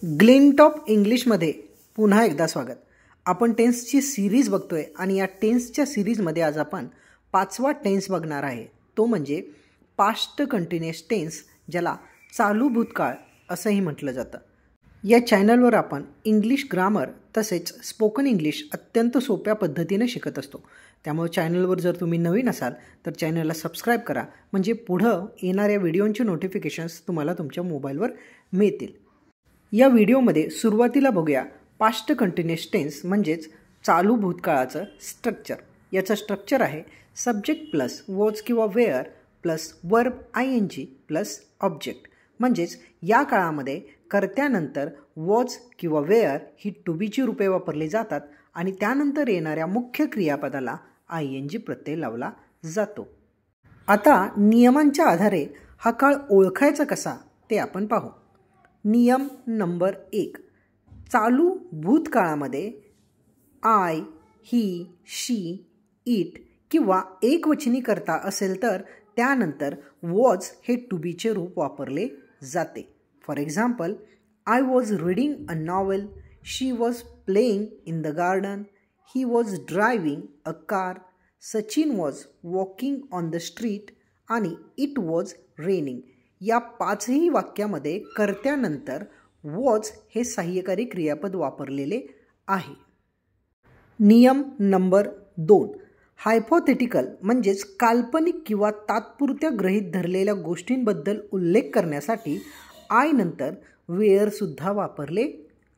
Glint of इंग्लिशमध्ये पुन्हा एकदा स्वागत. आपण टेन्सची सिरीज बघतोय आणि या टेन्सच्या सिरीजमध्ये आज आपण 5वा टेन्स बघणार आहे. तो म्हणजे पास्ट कंटिन्युअस टेन्स, ज्याला चालू भूतकाळ असंही म्हटलं जातं. या चॅनलवर आपण इंग्लिश ग्रामर तसेच स्पोकन इंग्लिश अत्यंत सोप्या पद्धतीने शिकत असतो. त्यामुळे चॅनलवर जर तुम्ही नवीन असाल तर चॅनलला सबस्क्राईब करा, म्हणजे पुढं येणाऱ्या व्हिडिओंचे नोटिफिकेशन्स तुम्हाला तुमच्या मोबाईलवर मिळतील. या व्हिडिओमध्ये सुरुवातीला बघूया पास्ट कंटिन्युअस टेन्स म्हणजेच चालू भूतकाळाचं स्ट्रक्चर. याचं स्ट्रक्चर आहे सब्जेक्ट प्लस वॉज किंवा were plus verb ING plus object. म्हणजेच या काळामध्ये कर्त्यानंतर वॉज किंवा वेअर ही टू बीची रूपे वापरली जातात आणि त्यानंतर येणाऱ्या मुख्य क्रियापदाला ING प्रत्यय लावला जातो. आता नियमांच्या आधारे हा काळ ओळखायचा कसा ते आपण पाहू. नियम नंबर 1. चालू भूतकाळामध्ये आय, ही, शी, इट किंवा एकवचनी कर्ता असेल तर त्यानंतर वॉज हे टू बीचे रूप वापरले जाते. For example, I was reading a novel, she was playing in the garden, he was driving a car, Sachin was walking on the street आणि इट वॉज रेनिंग. या 5ही वाक्यामध्ये कर्त्यानंतर वॉज हे सहाय्यकारी क्रियापद वापरलेले आहे. नियम नंबर 2. हायपोथेटिकल म्हणजेच काल्पनिक किंवा तात्पुरत्या गृहीत धरलेल्या गोष्टींबद्दल उल्लेख करण्यासाठी आय नंतर वेअर सुद्धा वापरले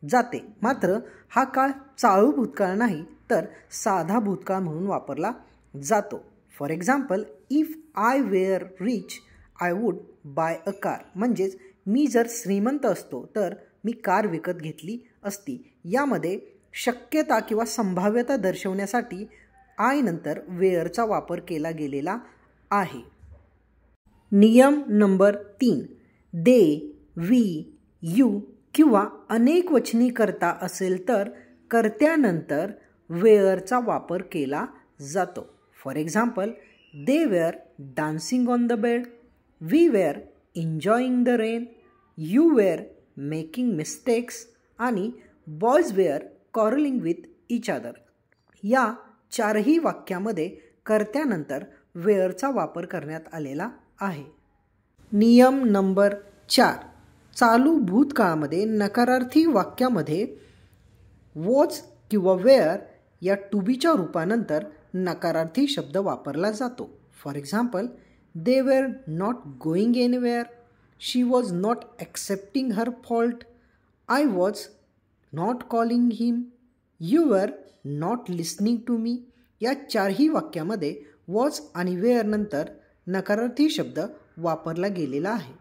जाते. मात्र हा काळ चालू भूतकाळ नाही तर साधा भूतकाळ म्हणून वापरला जातो. For example, if I were rich I would buy a car. म्हणजेच मी जर श्रीमंत असतो तर मी कार विकत घेतली असती. यामध्ये शक्यता किंवा संभाव्यता दर्शवण्यासाठी आय नंतर वेअरचा वापर केला गेलेला आहे. नियम नंबर 3. दे, वी, यू किंवा अनेक वचनी कर्ता असेल तर कर्त्यानंतर वेअरचा वापर केला जातो. For example, they were dancing on the bed, we were enjoying the rain, you were making mistakes आणि boys were quarreling with each other. या 4ही वाक्यामध्ये कर्त्यानंतर वेअरचा वापर करण्यात आलेला आहे. नियम नंबर 4. चालू भूतकाळामध्ये नकारार्थी वाक्यामध्ये वॉज किंवा वेअर या टू बीच्या रूपानंतर नकारार्थी शब्द वापरला जातो. For example, they were not going anywhere, she was not accepting her fault, I was not calling him, you were not listening to me. या 4ही वाक्यामध्ये वॉज आणि वेअर नंतर नकारार्थी शब्द वापरला गेलेला आहे.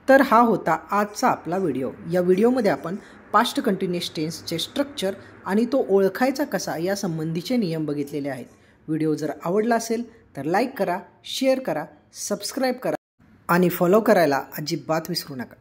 तर हा होता आजचा आपला व्हिडिओ. या व्हिडिओमध्ये आपण पास्ट कंटिन्युअस टेन्सचे स्ट्रक्चर आणि तो ओळखायचा कसा या संबंधीचे नियम बघितलेले आहेत. व्हिडिओ जर आवडला असेल तर लाईक करा, शेअर करा, सबस्क्राईब करा आणि फॉलो करायला अजिबात विसरू नका.